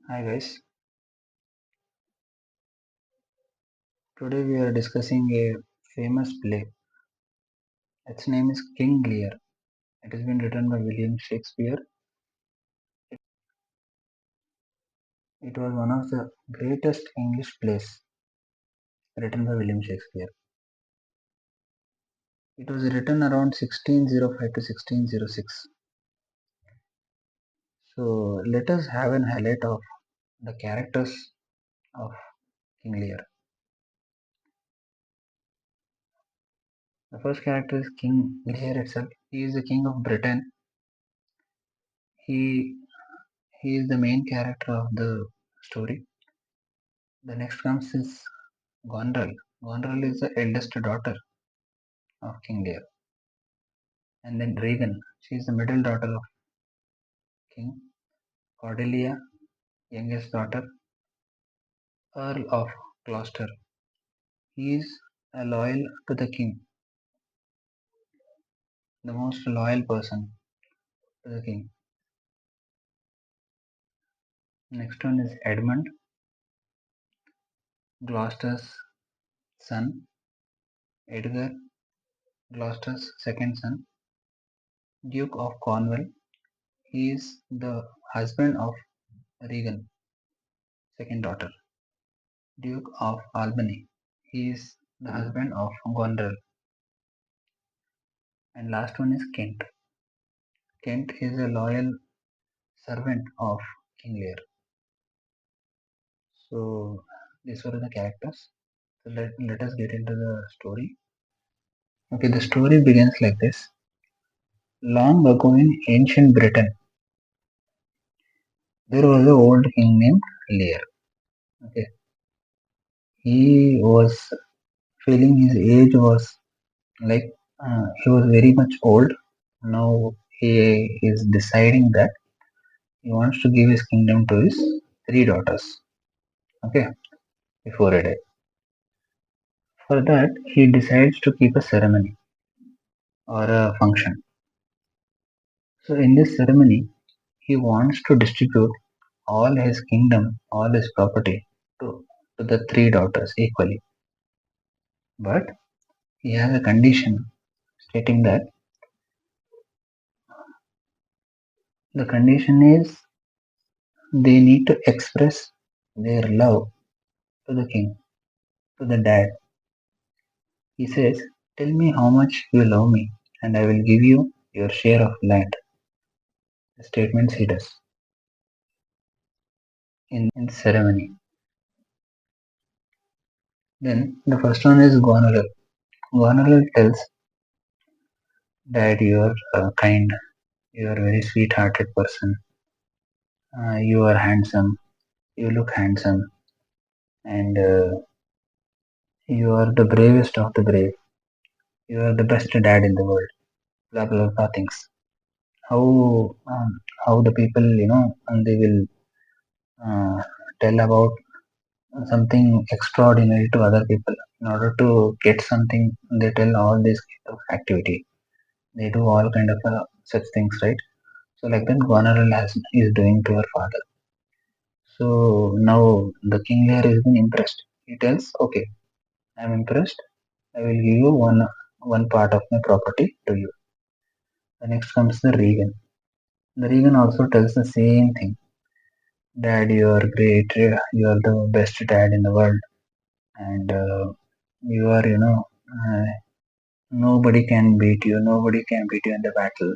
Hi guys, today we are discussing a famous play. Its name is King Lear. It has been written by William Shakespeare. It was one of the greatest English plays written by William Shakespeare. It was written around 1605 to 1606. So let us have an highlight of the characters of King Lear. The first character is King Lear itself. He is the king of Britain. He he is the main character of the story. The next comes is Goneril. Goneril is the eldest daughter of King Lear. And then Regan, she is the middle daughter of King. Cordelia, youngest daughter, Earl of Gloucester. He is loyal to the king, the most loyal person to the king. Next one is Edmund, Gloucester's son. Edgar, Gloucester's second son. Duke of Cornwall. He is the husband of Regan, second daughter. Duke of Albany. He is the husband of Goneril. And last one is Kent. Kent is a loyal servant of King Lear. So these were the characters. So let us get into the story. Okay, the story begins like this. Long ago in ancient Britain, there was an old king named Lear. Okay, he was feeling his age was like he was very much old. Now he is deciding that he wants to give his kingdom to his three daughters. Okay, before a day. For that, he decides to keep a ceremony or a function. So in this ceremony, he wants to distribute all his kingdom, all his property to the three daughters equally. But he has a condition stating that the condition is they need to express their love to the king, to the dad. He says, tell me how much you love me and I will give you your share of land. The statements he does in ceremony. Then the first one is Goneril. Goneril tells that you are kind, you are a very sweet-hearted person, you are handsome, you look handsome, and you are the bravest of the brave. You are the best dad in the world. Blah blah blah things. How how the people and they will uh, tell about something extraordinary to other people in order to get something. They tell all this kind of activity. They do all kind of such things, right? So like that, Goneril is doing to her father. So now the king there has been impressed. He tells, okay, I'm impressed. I will give you one part of my property to you. The next comes the Regan. The Regan also tells the same thing. Dad, you are great. You are the best dad in the world, and you are, nobody can beat you. Nobody can beat you in the battle,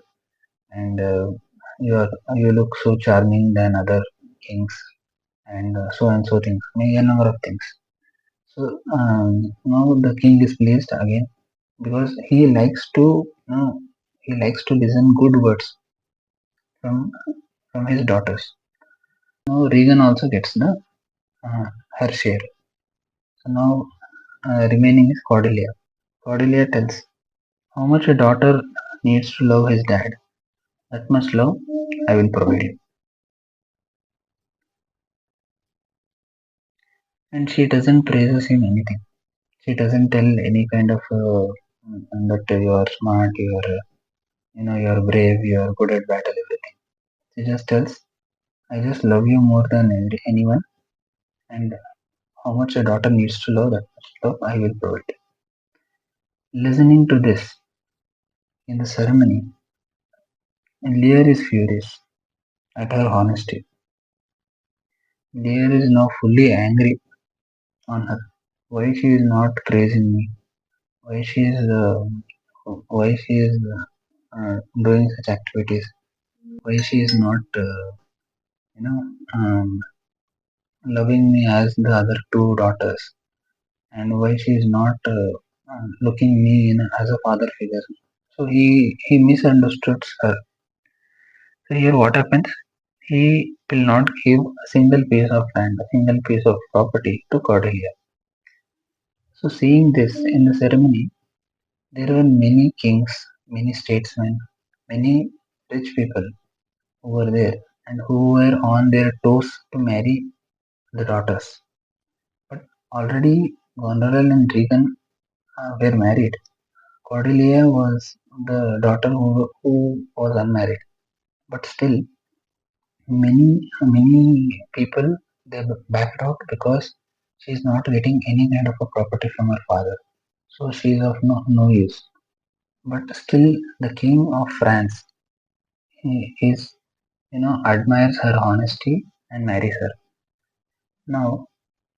and you look so charming than other kings, and so things. Many a number of things. So now the king is pleased again because he likes to listen good words from from his daughters. Now Regan also gets the uh, her share. So now remaining is Cordelia. Cordelia tells how much a daughter needs to love his dad. That much love I will provide you. And she doesn't praises him anything. She doesn't tell any kind of that you are smart, you are you are brave, you are good at battle, everything. She just tells I just love you more than anyone, and how much a daughter needs to love, that much love I will provide. Listening to this in the ceremony, Lear is furious at her honesty. Lear is now fully angry on her. Why she is not praising me? Why she is doing such activities? Why she is not you know um, loving me as the other two daughters? And why she is not looking me in as a father figure? So he misunderstood her. So here what happens? He will not give a single piece of land, a single piece of property to Cordelia. So seeing this in the ceremony, there were many kings, many statesmen, many rich people who were there and who were on their toes to marry the daughters. But already Goneril and Regan were married. Cordelia was the daughter who was unmarried. But still, many people they backed out because she's not getting any kind of a property from her father. So she's of no use. But still, the king of France, he is admires her honesty and marries her. Now,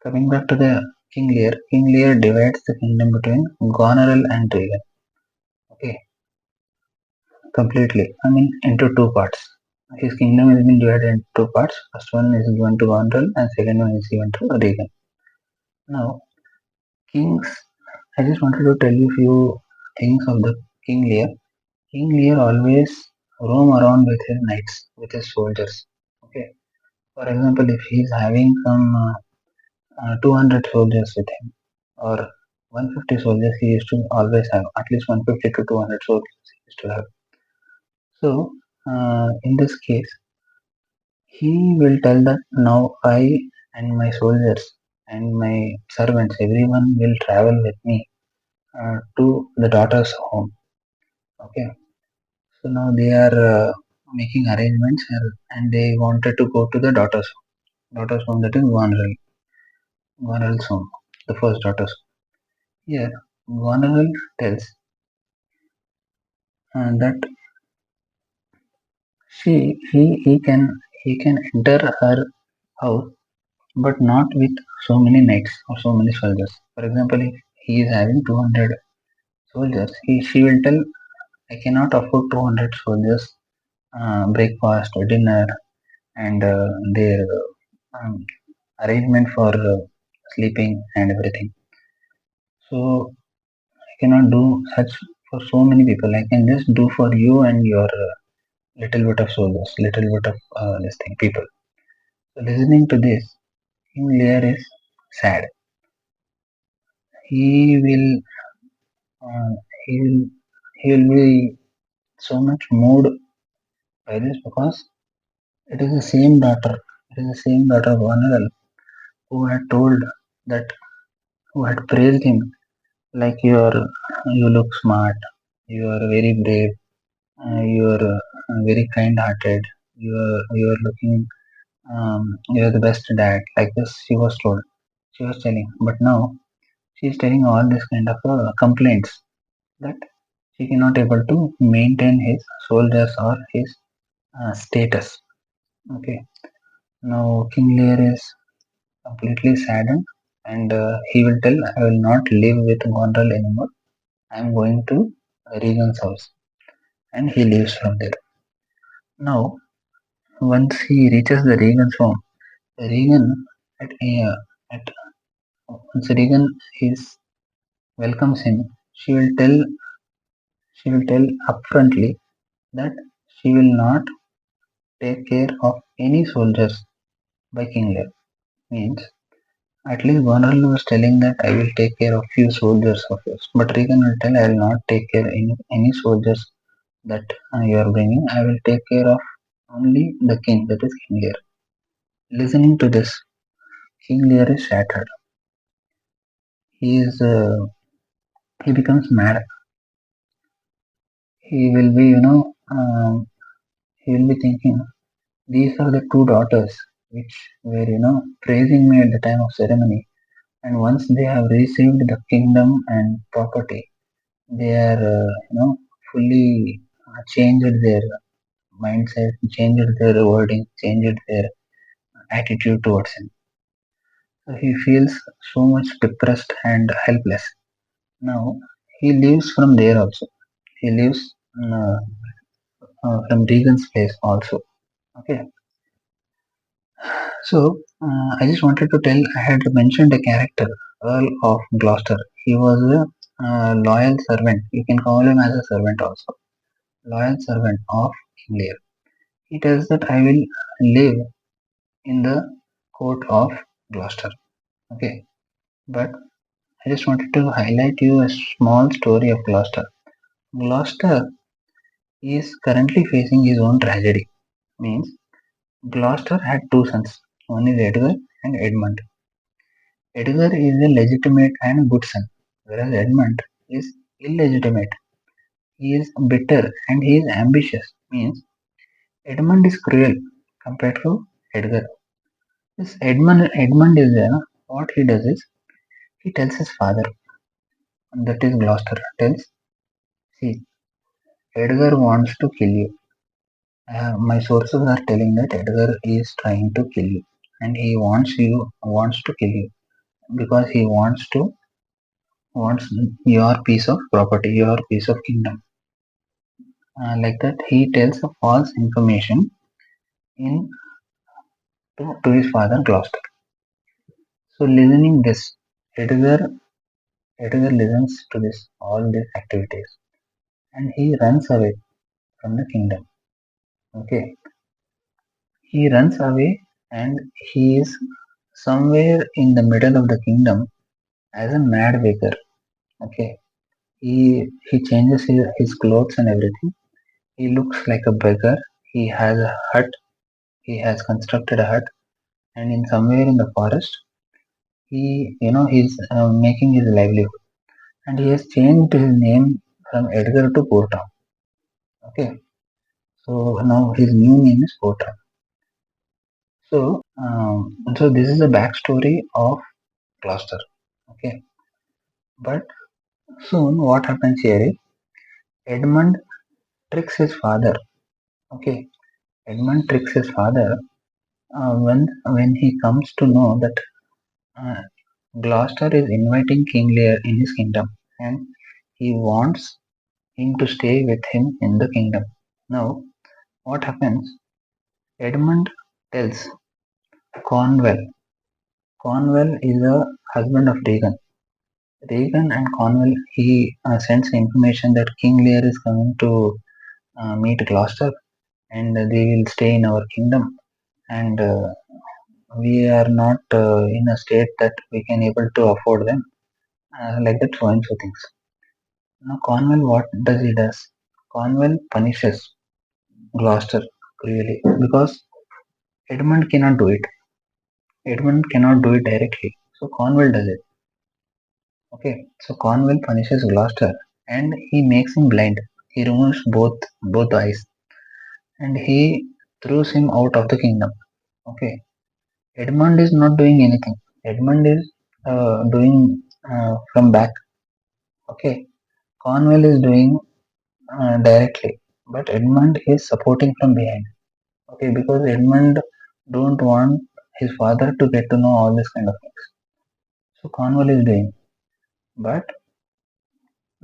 coming back to the King Lear divides the kingdom between Goneril and Regan. Okay, completely. I mean, into two parts. His kingdom has been divided into two parts. First one is given to Goneril, and second one is given to Regan. Now, kings. I just wanted to tell you few things of the King Lear. King Lear always roam around with his knights, with his soldiers. Okay. For example, if he is having some 200 soldiers with him, or 150 soldiers, he used to always have at least 150 to 200 soldiers he used to have. So, in this case, he will tell that now I and my soldiers and my servants, everyone will travel with me to the daughter's home. Okay, so now they are making arrangements and they wanted to go to the daughter's home, that is Goneril's home, the first daughter's home. Here, Goneril tells that he can enter her house, but not with so many knights or so many soldiers. For example, if he is having 200 soldiers, she will tell, I cannot afford 200 soldiers, breakfast, dinner, and their um, arrangement for sleeping and everything. So I cannot do such for so many people. I can just do for you and your little bit of soldiers, little bit of this thing people. So listening to this, King Lear is sad. He will uh, he will he will be so much moved by this because it is the same daughter. It is the same daughter of Honorable who had told that who had praised him like you look smart, you are very brave, you are very kind-hearted, you are looking you are the best dad. Like this, she was told. She was telling, but now she is telling all this kind of complaints that he cannot able to maintain his soldiers or his status. Okay, now King Lear is completely saddened and he will tell, I will not live with Gondral anymore. I am going to Regan's house, and he leaves from there. Now, once he reaches the Regan's home, Regan at once Regan is welcomes him. She will tell upfrontly that she will not take care of any soldiers by King Lear. Means at least Goneril was telling that I will take care of few soldiers of yours, but Regan will tell I will not take care any soldiers that you are bringing. I will take care of only the king, that is King Lear. Listening to this, King Lear is shattered. He is he becomes mad. He will be he will be thinking These are the two daughters which were, praising me at the time of ceremony. And once they have received the kingdom and property, they are, fully changed their mindset, changed their wording, changed their attitude towards him. So he feels so much depressed and helpless. Now he leaves from there also. He leaves from Regan's place also. Okay. So I just wanted to tell. I had mentioned a character, Earl of Gloucester. He was a loyal servant. You can call him as a servant also. Loyal servant of King Lear. He tells that I will live in the court of Gloucester. Okay. But I just wanted to highlight you a small story of Gloucester. Gloucester is currently facing his own tragedy. Means Gloucester had two sons. One is Edgar and Edmund. Edgar is a legitimate and good son, whereas Edmund is illegitimate. He is bitter and he is ambitious. Means Edmund is cruel compared to Edgar. This Edmund is what he does is he tells his father, and that is Gloucester, tells, see, Edgar wants to kill you. My sources are telling that Edgar is trying to kill you, and he wants to kill you because he wants your piece of property, your piece of kingdom. Like that, he tells a false information in to his father Gloucester. So, listening this, Edgar Edgar listens to this all these activities, and he runs away from the kingdom. Okay, he runs away, and he is somewhere in the middle of the kingdom as a mad baker. Okay, he changes his clothes and everything. He looks like a beggar. He has a hut. He has constructed a hut, and in somewhere in the forest, he's making his livelihood, and he has changed his name from Edgar to Porta. Okay, so now his new name is Porta. So this is the backstory of Gloucester. Okay, but soon what happens here is Edmund tricks his father. Okay, Edmund tricks his father when he comes to know that uh, Gloucester is inviting King Lear in his kingdom, and he wants him to stay with him in the kingdom. Now, what happens? Edmund tells Cornwall. Cornwall is a husband of Regan. Regan and Cornwall, he sends information that King Lear is coming to meet Gloucester, and they will stay in our kingdom. And we are not in a state that we can able to afford them, like that, so and so things. Now, Cornwall, what does he does? Cornwall punishes Gloucester cruelly because Edmund cannot do it. Edmund cannot do it directly, so Cornwall does it. Okay, so Cornwall punishes Gloucester and he makes him blind. He removes both eyes and he throws him out of the kingdom. Okay, Edmund is not doing anything. Edmund is doing from back. Okay, Cornwall is doing directly, but Edmund is supporting from behind. Okay, because Edmund don't want his father to get to know all this kind of things. So Cornwall is doing, but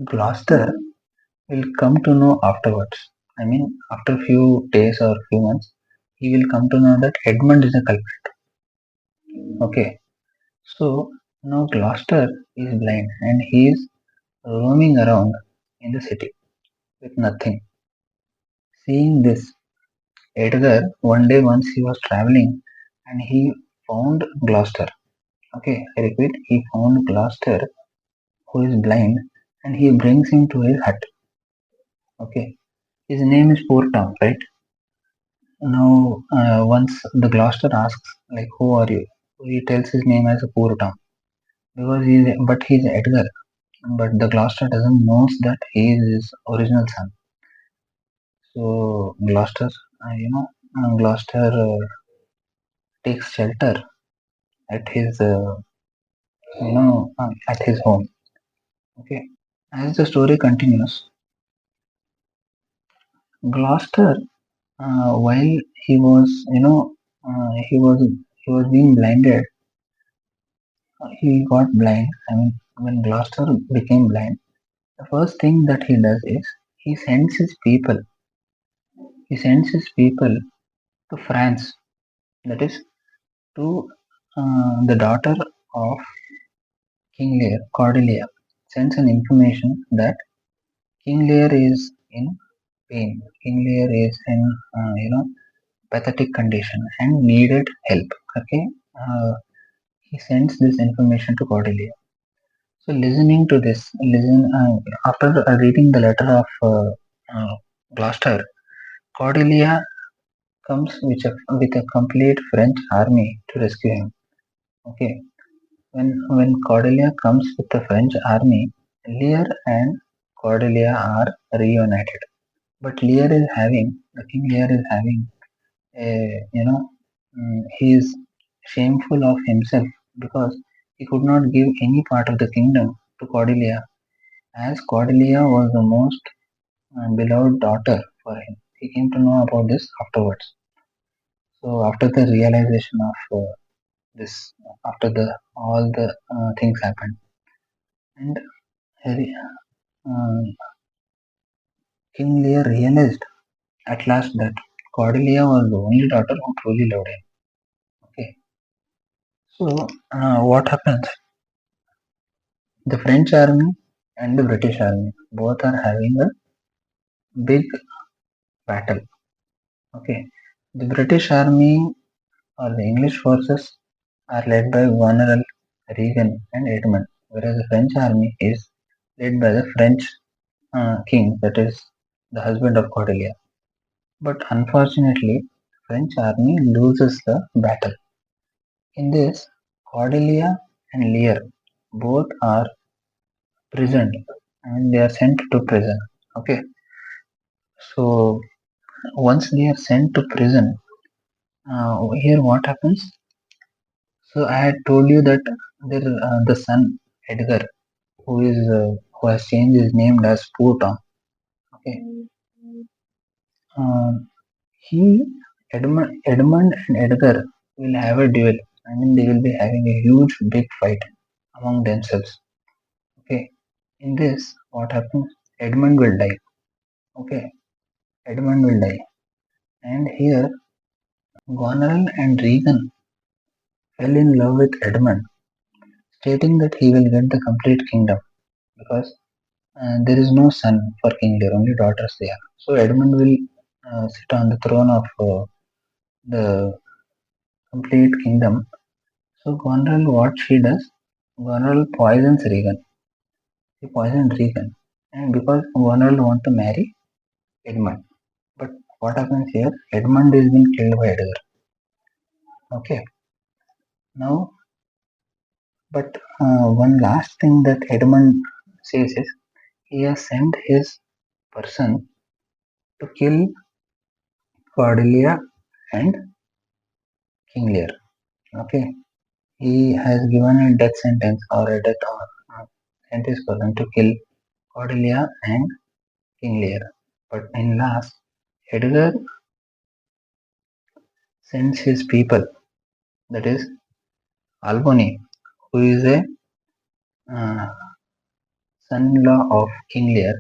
Gloucester will come to know afterwards. I mean, after few days or few months, he will come to know that Edmund is a culprit. Okay, so now Gloucester is blind and he is roaming around in the city with nothing. Seeing this, Edgar one day once he was traveling and he found Gloucester. Okay, I repeat, he found Gloucester who is blind and he brings him to his hut. Okay, his name is Poor Tom, right? Now, once the Gloucester asks, like, who are you? He tells his name as a Poor Tom but he's Edgar. But the Gloucester doesn't knows that he is his original son. So Gloucester, uh, you know, Gloucester takes shelter at his, at his home. Okay. As the story continues, Gloucester, while he was, he was being blinded, he got blind. I mean, when Gloucester became blind, the first thing that he does is he sends his people. He sends his people to France. That is to the daughter of King Lear, Cordelia, sends an information that King Lear is in pain. King Lear is in pathetic condition and needed help. Okay, he sends this information to Cordelia. So listening to this, listen after reading the letter of Gloucester, Cordelia comes with a complete French army to rescue him. Okay, when Cordelia comes with the French army, Lear and Cordelia are reunited. But the King Lear is having a, he is shameful of himself because he could not give any part of the kingdom to Cordelia, as Cordelia was the most beloved daughter for him. He came to know about this afterwards. So after the realization of this, after the all the things happened, and Harry, uh, King Lear realized at last that Cordelia was the only daughter who truly loved him. Okay, so what happens? The French army and the British army both are having a big battle. Okay, the British army or the English forces are led by General Regan and Edmund, whereas the French army is led by the French king, that is the husband of Cordelia. But unfortunately, French army loses the battle. In this, Cordelia and Lear both are prisoned and they are sent to prison. Okay, so once they are sent to prison, here what happens? So I had told you that the son Edgar, who has changed his name as Poor Tom. Okay, uh, he Edmund and Edgar will have a duel. I mean, they will be having a huge big fight among themselves. Okay, in this, what happens? Edmund will die. Okay, Edmund will die, and here Goneril and Regan fell in love with Edmund, stating that he will get the complete kingdom because there is no son for King Lear, only daughters there. So Edmund will sit on the throne of the complete kingdom. So Goneril, what she does, Goneril poisons Regan. He poisoned Regan, and because Goneril want to marry Edmund, but what happens here? Edmund is being killed by Edgar. Okay, now, but one last thing that Edmund says is he has sent his person to kill Cordelia and King Lear. Okay, he has given a death sentence or a death or sent his person to kill Cordelia and King Lear. But in last, Edgar sends his people, that is Albany, who is a uh, son-in-law of King Lear.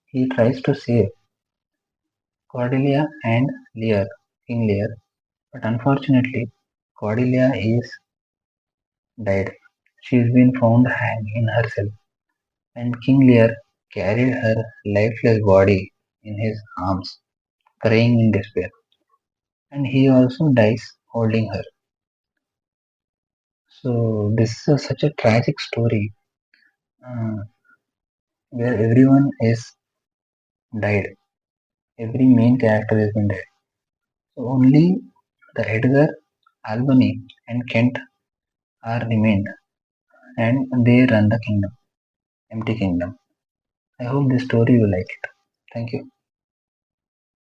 He tries to save Cordelia and Lear, King Lear, but unfortunately, Cordelia is died. She's been found hanged in her cell, and King Lear carried her lifeless body in his arms, crying in despair. And he also dies holding her. So this is such a tragic story uh, where everyone is died. Every main character has been dead. So only the Edgar, Albany, and Kent are remained, and they run the kingdom, empty kingdom. I hope this story you like it. Thank you.